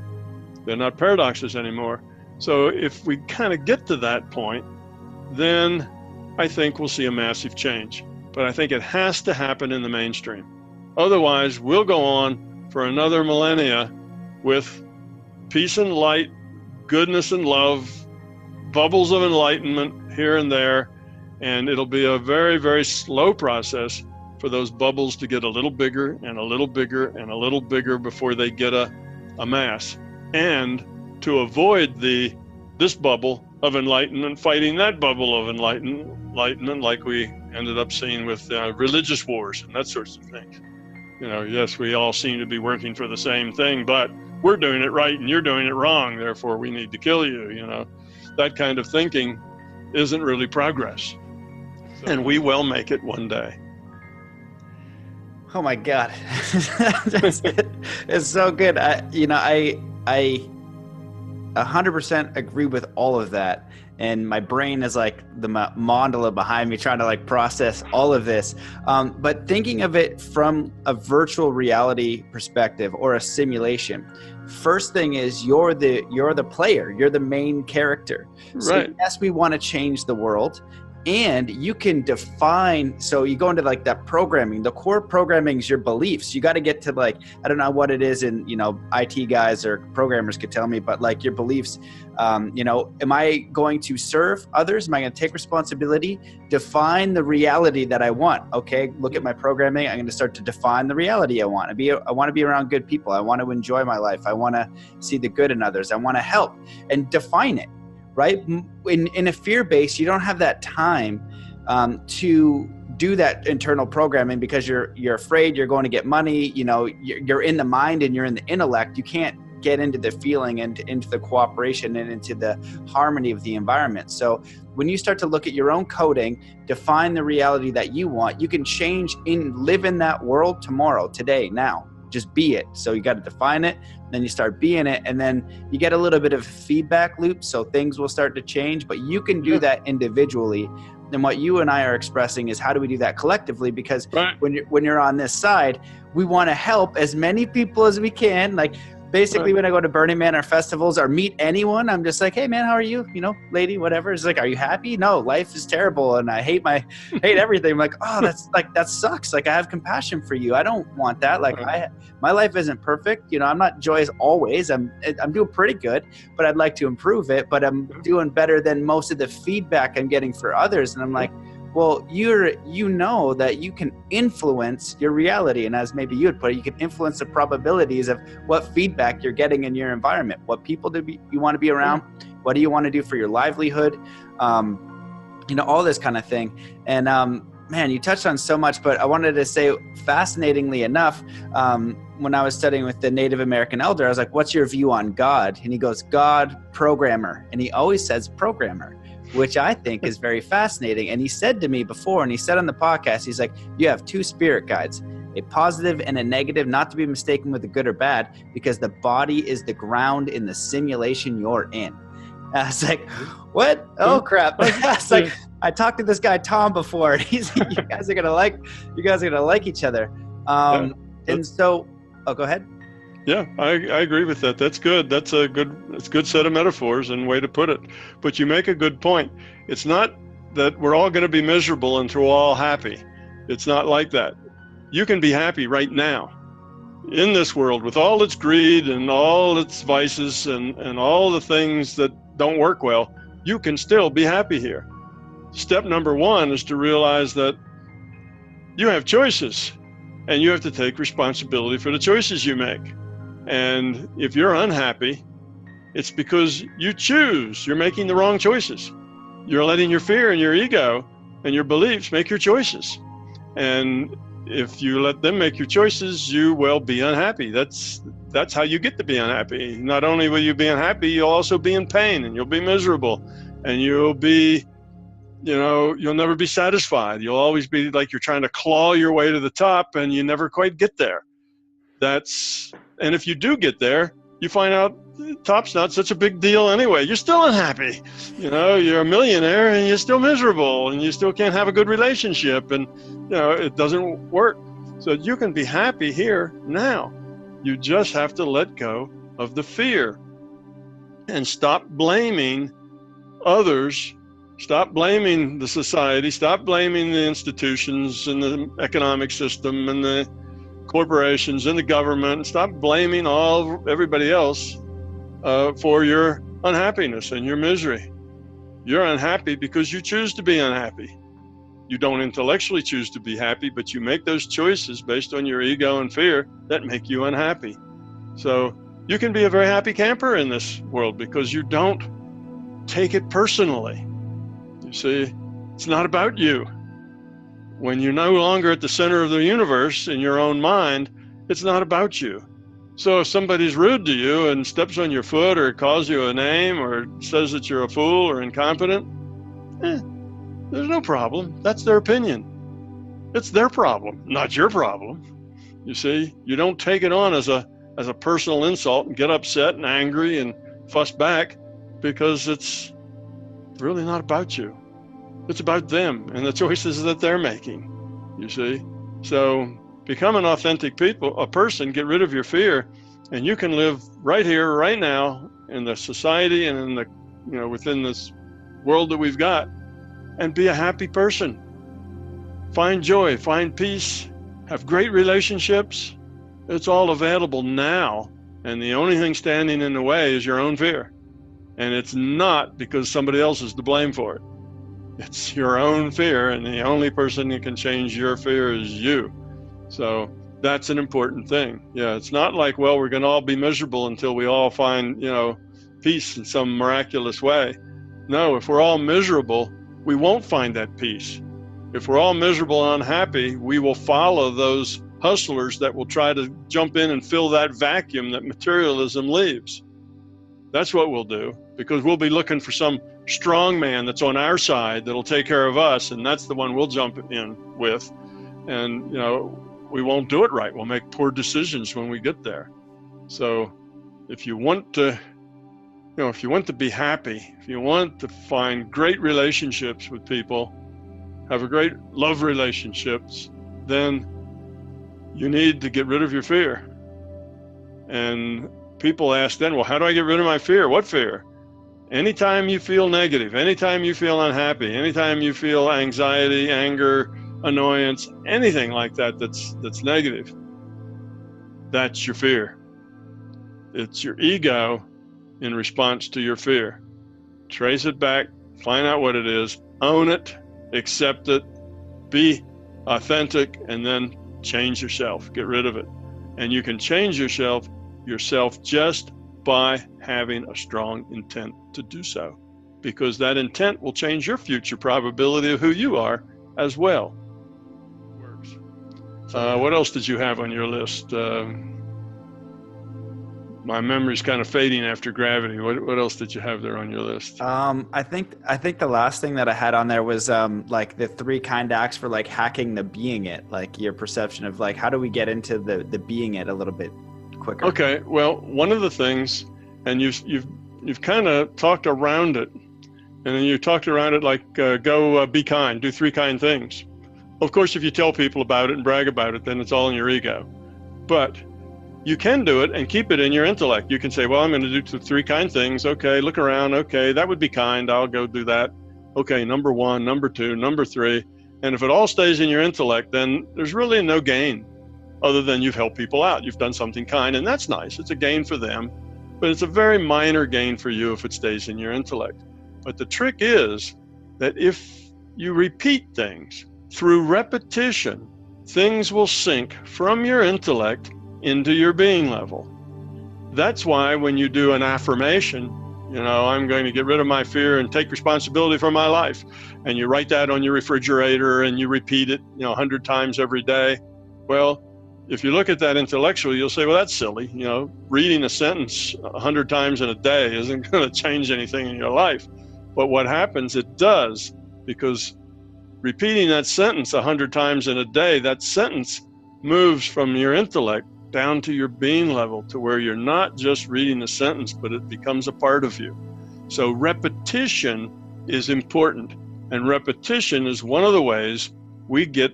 They're not paradoxes anymore. So if we kind of get to that point, then I think we'll see a massive change. But I think it has to happen in the mainstream. Otherwise, we'll go on for another millennia with peace and light, goodness and love, bubbles of enlightenment here and there, And it'll be a very, very slow process for those bubbles to get a little bigger and a little bigger and a little bigger before they get a mass. And to avoid this bubble of enlightenment fighting that bubble of enlightenment, like we ended up seeing with religious wars and that sorts of things. Yes, we all seem to be working for the same thing, but we're doing it right and you're doing it wrong, therefore we need to kill you. That kind of thinking isn't really progress. And we will make it one day. Oh my God. It's so good. I 100% agree with all of that. And my brain is like the mandala behind me trying to like process all of this. But thinking of it from a virtual reality perspective or a simulation, first thing is you're the player, you're the main character. So right. Yes, we want to change the world. And you can define, so you go into like that programming, the core programming is your beliefs. You got to get to like, I don't know what it is, and IT guys or programmers could tell me, but like your beliefs, am I going to serve others? Am I going to take responsibility? Define the reality that I want. Okay, look at my programming. I'm going to start to define the reality I want. I want to be around good people. I want to enjoy my life. I want to see the good in others. I want to help, and define it. Right? In a fear base, you don't have that time to do that internal programming because you're afraid you're going to get money. You're in the mind and you're in the intellect. You can't get into the feeling and into the cooperation and into the harmony of the environment. So when you start to look at your own coding, define the reality that you want, you can live in that world tomorrow, today, now. Just be it. So you got to define it, then you start being it, and then you get a little bit of feedback loop, so things will start to change, but you can do that individually. And what you and I are expressing is how do we do that collectively? Because right. when you're on this side, we want to help as many people as we can. Like basically when I go to Burning Man or festivals or meet anyone, I'm just like, hey man, how are you? Lady, whatever. It's like, are you happy? No, life is terrible. And I hate everything. I'm like, oh, that sucks. Like I have compassion for you. I don't want that. Like my life isn't perfect. I'm not joyous always. I'm doing pretty good, but I'd like to improve it, but I'm doing better than most of the feedback I'm getting for others. And I'm like, well, you know that you can influence your reality. And as maybe you would put it, you can influence the probabilities of what feedback you're getting in your environment. What people you want to be around? What do you want to do for your livelihood? All this kind of thing. And man, you touched on so much, but I wanted to say, fascinatingly enough, when I was studying with the Native American elder, I was like, what's your view on God? And he goes, God, programmer. And he always says programmer, which I think is very fascinating. And he said to me before, and he said on the podcast, he's like, you have two spirit guides, a positive and a negative, not to be mistaken with a good or bad, because the body is the ground in the simulation you're in. And I was like, what? Oh crap. I was like, I talked to this guy, Tom, before, and he's like, you guys are going to like each other. And so, go ahead. Yeah, I agree with that. That's good. It's a good set of metaphors and way to put it. But you make a good point. It's not that we're all going to be miserable until we're all happy. It's not like that. You can be happy right now in this world with all its greed and all its vices and all the things that don't work well. You can still be happy here. Step number one is to realize that you have choices and you have to take responsibility for the choices you make. And if you're unhappy, it's because you choose. You're making the wrong choices. You're letting your fear and your ego and your beliefs make your choices. And if you let them make your choices, you will be unhappy. That's how you get to be unhappy. Not only will you be unhappy, you'll also be in pain and you'll be miserable and you'll be, you'll never be satisfied. You'll always be like you're trying to claw your way to the top and you never quite get there. And if you do get there, you find out the top's not such a big deal anyway. You're still unhappy. You're a millionaire and you're still miserable and you still can't have a good relationship and, it doesn't work. So you can be happy here now. You just have to let go of the fear and stop blaming others. Stop blaming the society. Stop blaming the institutions and the economic system and the corporations and the government. Stop blaming everybody else for your unhappiness and your misery. You're unhappy because you choose to be unhappy. You don't intellectually choose to be happy, but you make those choices based on your ego and fear that make you unhappy. So you can be a very happy camper in this world because you don't take it personally. You see, it's not about you. When you're no longer at the center of the universe in your own mind, it's not about you. So if somebody's rude to you and steps on your foot or calls you a name or says that you're a fool or incompetent, there's no problem. That's their opinion. It's their problem, not your problem. You see, you don't take it on as a personal insult and get upset and angry and fuss back, because it's really not about you. It's about them and the choices that they're making, you see. So become an authentic person, get rid of your fear, and you can live right here, right now, in the society and in the, within this world that we've got, and be a happy person. Find joy, find peace, have great relationships. It's all available now, and the only thing standing in the way is your own fear. And it's not because somebody else is to blame for it. It's your own fear, and the only person that can change your fear is you. So that's an important thing. Yeah, it's not like, well, we're going to all be miserable until we all find, peace in some miraculous way. No, if we're all miserable, we won't find that peace. If we're all miserable and unhappy, we will follow those hustlers that will try to jump in and fill that vacuum that materialism leaves. That's what we'll do, because we'll be looking for some strong man that's on our side that'll take care of us, and that's the one we'll jump in with. And, we won't do it right. We'll make poor decisions when we get there. So if you want to, if you want to be happy, if you want to find great relationships with people, have a great love relationships, then you need to get rid of your fear. And people ask then, well, how do I get rid of my fear? What fear? Anytime you feel negative, anytime you feel unhappy, anytime you feel anxiety, anger, annoyance, anything like that that's negative, that's your fear. It's your ego in response to your fear. Trace it back, find out what it is, own it, accept it, be authentic, and then change yourself. Get rid of it. And you can change yourself just by having a strong intent to do so, because that intent will change your future probability of who you are as well. What else did you have on your list? My memory's kind of fading after gravity. What else did you have there on your list? I think the last thing that I had on there was like the 3 kind acts for like hacking the being it, like your perception of like how do we get into the being it a little bit quicker. Okay, well, one of the things, and you've kind of talked around it, and then you talked around it like go be kind, do 3 kind things. Of course, if you tell people about it and brag about it, then it's all in your ego. But you can do it and keep it in your intellect. You can say, well, I'm going to do 3 kind things. Okay, look around. Okay, that would be kind. I'll go do that. Okay, number 1, number 2, number 3. And if it all stays in your intellect, then there's really no gain other than you've helped people out. You've done something kind, and that's nice. It's a gain for them, but it's a very minor gain for you if it stays in your intellect. But the trick is that if you repeat things, through repetition, things will sink from your intellect into your being level. That's why when you do an affirmation, I'm going to get rid of my fear and take responsibility for my life, and you write that on your refrigerator and you repeat it 100 times every day. Well, if you look at that intellectually, you'll say, well, that's silly. Reading a sentence 100 times in a day isn't going to change anything in your life. But what happens, it does, because repeating that sentence 100 times in a day, that sentence moves from your intellect down to your being level, to where you're not just reading the sentence, but it becomes a part of you. So repetition is important, and repetition is one of the ways we get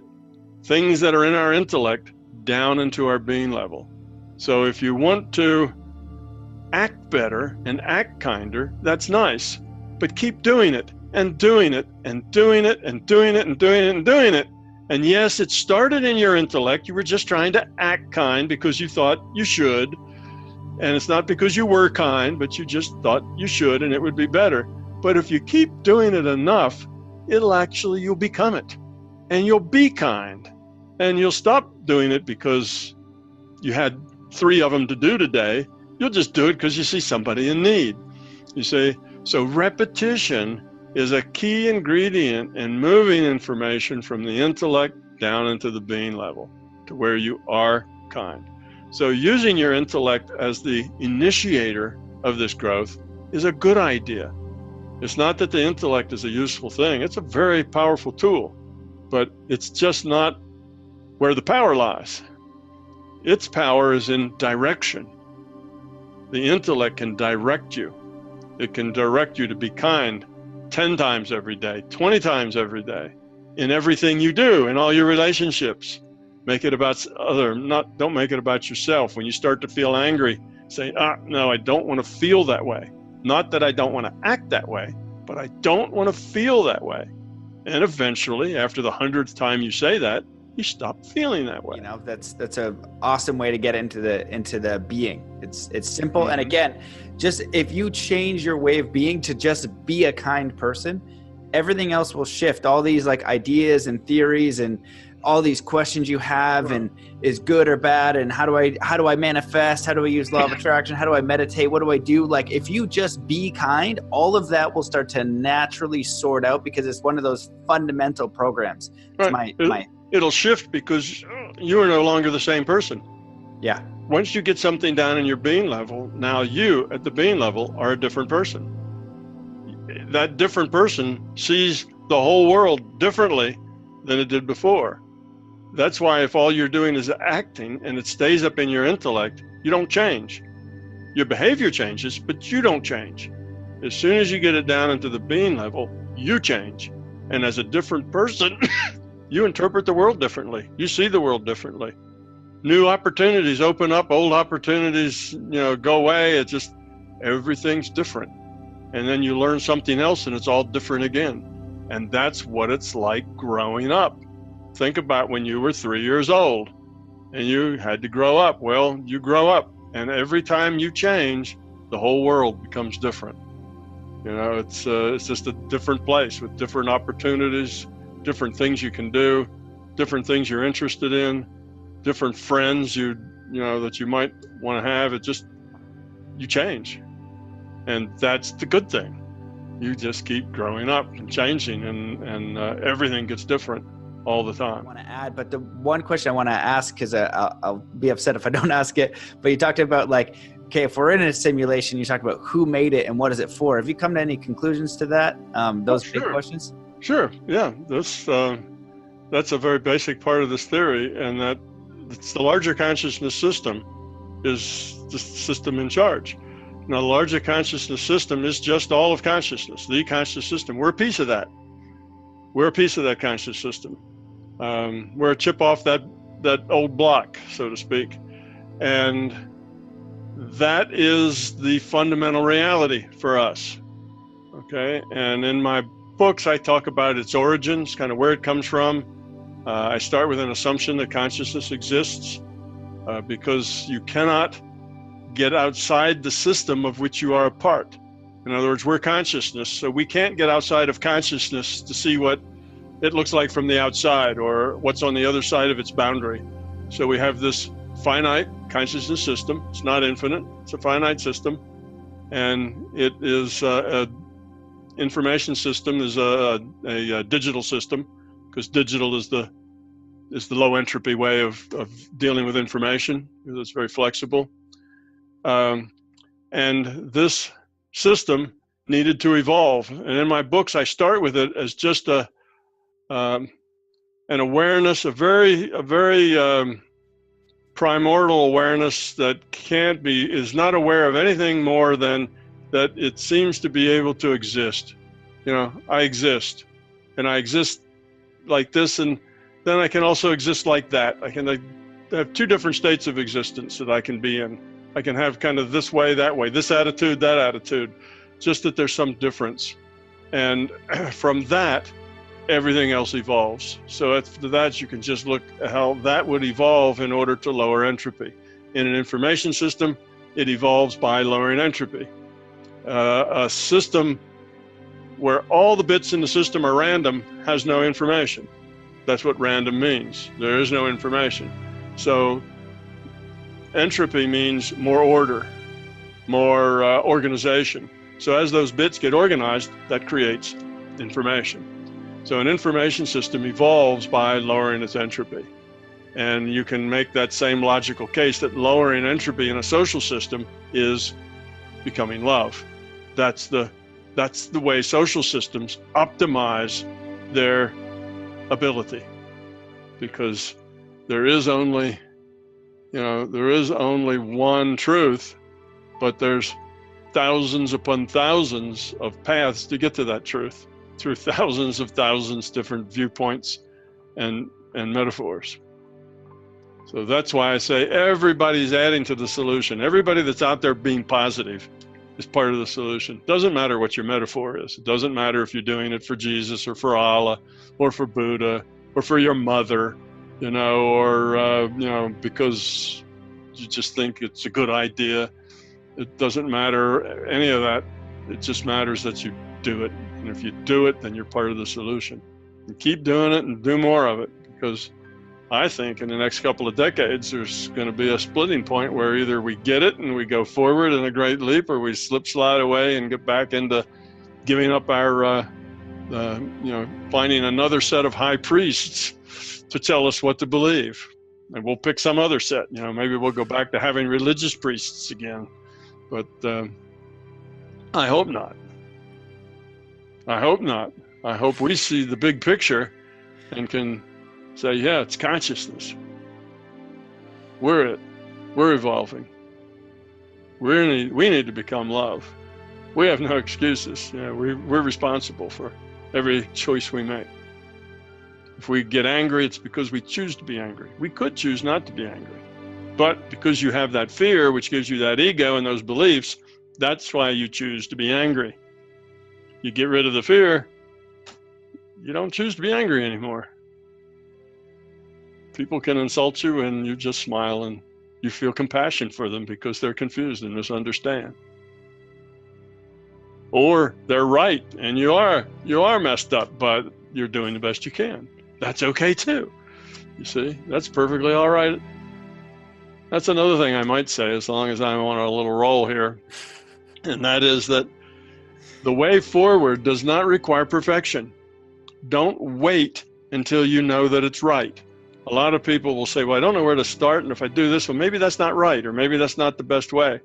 things that are in our intellect down into our being level. So if you want to act better and act kinder, that's nice, but keep doing it and doing it and doing it and doing it and doing it and doing it. And yes, it started in your intellect. You were just trying to act kind because you thought you should. And it's not because you were kind, but you just thought you should and it would be better. But if you keep doing it enough, you'll become it. and you'll be kind. And you'll stop doing it because you had 3 of them to do today. You'll just do it because you see somebody in need. You see, so repetition is a key ingredient in moving information from the intellect down into the being level to where you are kind. So using your intellect as the initiator of this growth is a good idea. It's not that the intellect is a useful thing. It's a very powerful tool, but it's just not where the power lies. Its power is in direction. The intellect can direct you. It can direct you to be kind 10 times every day, 20 times every day, in everything you do, in all your relationships. Make it about don't make it about yourself. When you start to feel angry, say, no, I don't want to feel that way. Not that I don't want to act that way, but I don't want to feel that way. And eventually, after the 100th time you say that, you stop feeling that way. You know, that's an awesome way to get into the being. It's simple. Mm-hmm. And again, just if you change your way of being to just be a kind person, everything else will shift. All these like ideas and theories and all these questions you have, and is good or bad, and how do I manifest? How do I use law of attraction? How do I meditate? What do I do? Like, if you just be kind, all of that will start to naturally sort out, because it's one of those fundamental programs. It'll shift because you are no longer the same person. Yeah. Once you get something down in your being level, now you at the being level are a different person. That different person sees the whole world differently than it did before. That's why if all you're doing is acting and it stays up in your intellect, you don't change. Your behavior changes, but you don't change. As soon as you get it down into the being level, you change. And as a different person, you interpret the world differently. You see the world differently. New opportunities open up, old opportunities, go away. It's just, everything's different. And then you learn something else and it's all different again. And that's what it's like growing up. Think about when you were 3 years old and you had to grow up. Well, you grow up, and every time you change, the whole world becomes different. It's just a different place with different opportunities, different things you can do, different things you're interested in, different friends that you might want to have. You change, and that's the good thing. You just keep growing up and changing, and everything gets different all the time. I want to add, but the one question I want to ask, because I'll be upset if I don't ask it, but you talked about okay, if we're in a simulation, you talked about who made it and what is it for. Have you come to any conclusions to that? Those big questions? Sure, yeah. That's a very basic part of this theory, and that it's the larger consciousness system is the system in charge. Now, the larger consciousness system is just all of consciousness, the conscious system. We're a piece of that. We're a piece of that conscious system. We're a chip off that old block, so to speak. And that is the fundamental reality for us. Okay? And in my books, I talk about its origins, kind of where it comes from. I start with an assumption that consciousness exists because you cannot get outside the system of which you are a part. In other words, we're consciousness, so we can't get outside of consciousness to see what it looks like from the outside or what's on the other side of its boundary. So we have this finite consciousness system. It's not infinite, it's a finite system. And it is information system is a digital system, because digital is the low entropy way of dealing with information, because it's very flexible. And this system needed to evolve. And in my books, I start with it as just an awareness, a very primordial awareness that is not aware of anything more than that it seems to be able to exist. I exist, and I exist like this, and then I can also exist like that. I have 2 different states of existence that I can be in. I can have kind of this way, that way, this attitude, that attitude, just that there's some difference. And from that, everything else evolves. So after that, you can just look at how that would evolve in order to lower entropy. In an information system, it evolves by lowering entropy. A system where all the bits in the system are random has no information. That's what random means. There is no information. So entropy means more order, more organization. So as those bits get organized, that creates information. So an information system evolves by lowering its entropy. And you can make that same logical case that lowering entropy in a social system is becoming love. That's the way social systems optimize their ability, because there is only one truth, but there's thousands upon thousands of paths to get to that truth through thousands different viewpoints and metaphors. So that's why I say everybody's adding to the solution. Everybody that's out there being positive is part of the solution. Doesn't matter what your metaphor is. It doesn't matter if you're doing it for Jesus or for Allah or for Buddha or for your mother, or because you just think it's a good idea. It doesn't matter any of that. It just matters that you do it. And if you do it, then you're part of the solution. And keep doing it and do more of it, because I think in the next couple of decades, there's going to be a splitting point where either we get it and we go forward in a great leap, or we slide away and get back into giving up our, finding another set of high priests to tell us what to believe. And we'll pick some other set, maybe we'll go back to having religious priests again. But I hope not. I hope not. I hope we see the big picture and can say, yeah, it's consciousness. We're it. We're evolving. We need to become love. We have no excuses. We're responsible for every choice we make. If we get angry, it's because we choose to be angry. We could choose not to be angry. But because you have that fear, which gives you that ego and those beliefs, that's why you choose to be angry. You get rid of the fear, you don't choose to be angry anymore. People can insult you and you just smile and you feel compassion for them because they're confused and misunderstand. Or they're right and you are messed up, but you're doing the best you can. That's okay too. You see, that's perfectly all right. That's another thing I might say, as long as I'm on a little roll here, and that is that the way forward does not require perfection. Don't wait until you know that it's right. A lot of people will say, well, I don't know where to start, and if I do this, well, maybe that's not right, or maybe that's not the best way.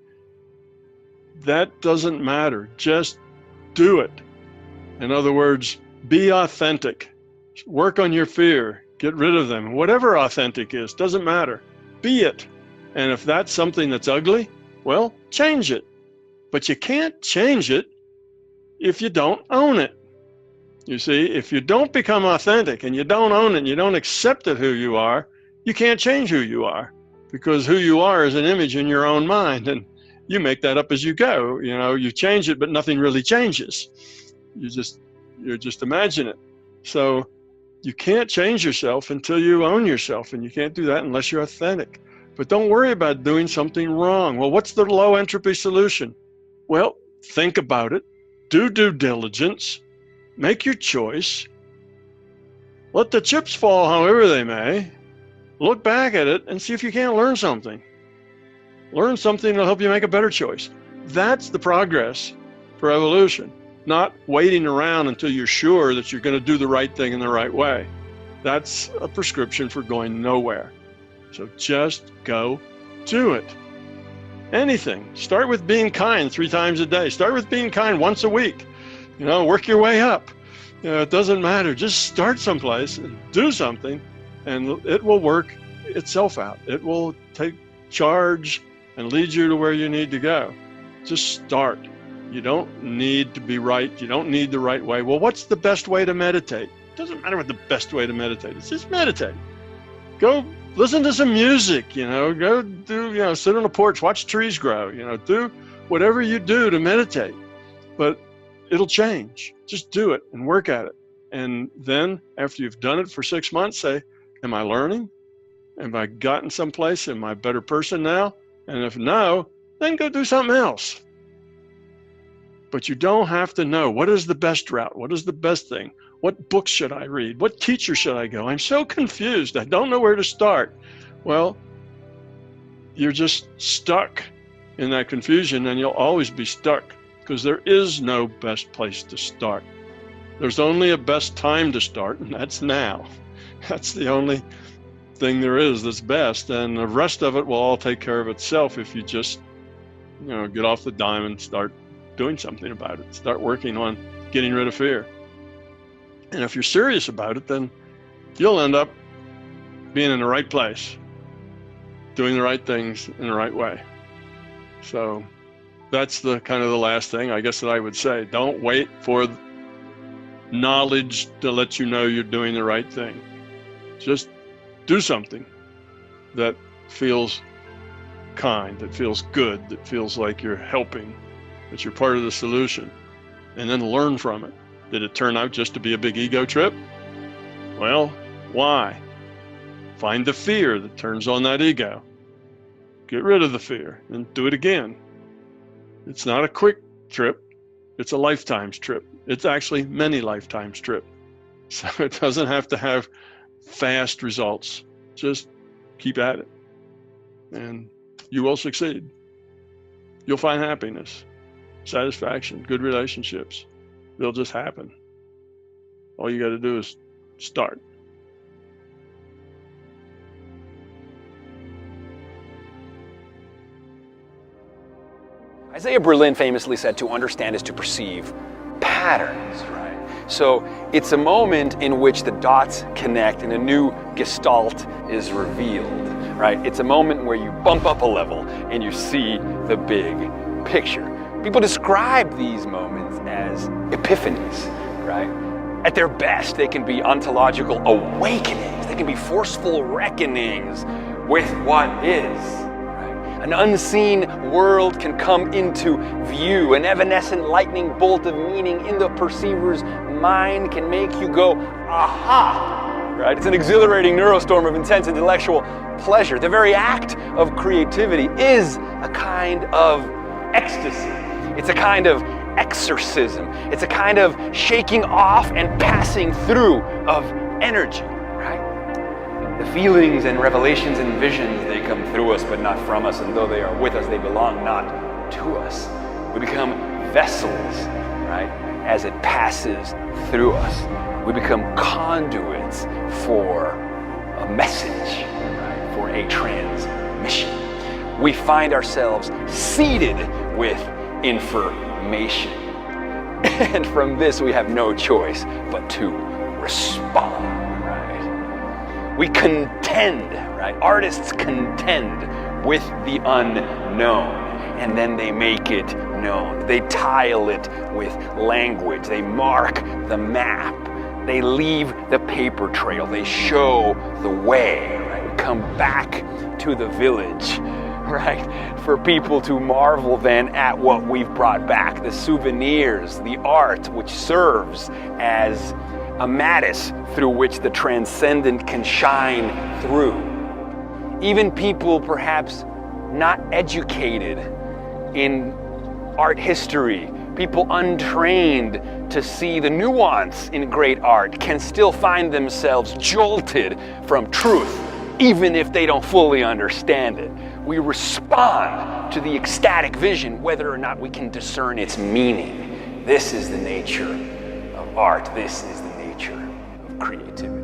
That doesn't matter. Just do it. In other words, be authentic. Work on your fear. Get rid of them. Whatever authentic is, doesn't matter. Be it. And if that's something that's ugly, well, change it. But you can't change it if you don't own it. You see, if you don't become authentic and you don't own it and you don't accept it who you are, you can't change who you are, because who you are is an image in your own mind, and you make that up as you go. You change it, but nothing really changes. You just imagine it. So you can't change yourself until you own yourself, and you can't do that unless you're authentic. But don't worry about doing something wrong. Well, what's the low entropy solution? Well, think about it, do due diligence, make your choice, let the chips fall however they may, look back at it and see if you can't learn something. Learn something that'll help you make a better choice. That's the progress for evolution, not waiting around until you're sure that you're going to do the right thing in the right way. That's a prescription for going nowhere. So just go do it. Anything. Start with being kind 3 times a day. Start with being kind once a week. Work your way up. It doesn't matter. Just start someplace and do something, and it will work itself out. It will take charge and lead you to where you need to go. Just start. You don't need to be right. You don't need the right way. Well, what's the best way to meditate? It doesn't matter what the best way to meditate is. Just meditate. Go listen to some music, go do, sit on a porch, watch trees grow, do whatever you do to meditate. But it'll change. Just do it and work at it. And then after you've done it for 6 months, say, am I learning? Have I gotten someplace? Am I a better person now? And if no, then go do something else. But you don't have to know what is the best route, what is the best thing, what books should I read, what teacher should I go? I'm so confused, I don't know where to start. Well, you're just stuck in that confusion, and you'll always be stuck because there is no best place to start. There's only a best time to start, and that's now. That's the only thing there is that's best, and the rest of it will all take care of itself if you just, get off the dime and start doing something about it. Start working on getting rid of fear. And if you're serious about it, then you'll end up being in the right place, doing the right things in the right way. So that's the kind of the last thing I guess that I would say. Don't wait for knowledge to let you know you're doing the right thing. Just do something that feels kind, that feels good, that feels like you're helping, that you're part of the solution, and then learn from it. Did it turn out just to be a big ego trip? Well, why? Find the fear that turns on that ego. Get rid of the fear and do it again. It's not a quick trip, it's a lifetime's trip. It's actually many lifetimes trip. So it doesn't have to have fast results. Just keep at it and you will succeed. You'll find happiness, satisfaction, good relationships. They'll just happen. All you got to do is start. Isaiah Berlin famously said, to understand is to perceive patterns, right? So it's a moment in which the dots connect and a new gestalt is revealed, right? It's a moment where you bump up a level and you see the big picture. People describe these moments as epiphanies, right? At their best, they can be ontological awakenings. They can be forceful reckonings with what is. An unseen world can come into view. An evanescent lightning bolt of meaning in the perceiver's mind can make you go, aha! Right? It's an exhilarating neurostorm of intense intellectual pleasure. The very act of creativity is a kind of ecstasy. It's a kind of exorcism. It's a kind of shaking off and passing through of energy. The feelings and revelations and visions, they come through us but not from us, and though they are with us, they belong not to us. We become vessels, right, as it passes through us. We become conduits for a message, right, for a transmission. We find ourselves seeded with information. And from this we have no choice but to respond. We contend, right? Artists contend with the unknown, and then they make it known. They tile it with language. They mark the map. They leave the paper trail. They show the way, right? We come back to the village, right? For people to marvel then at what we've brought back. The souvenirs, the art which serves as a mattis through which the transcendent can shine through. Even people perhaps not educated in art history, people untrained to see the nuance in great art, can still find themselves jolted from truth, even if they don't fully understand it. We respond to the ecstatic vision whether or not we can discern its meaning. This is the nature of art. This is the nature of creativity.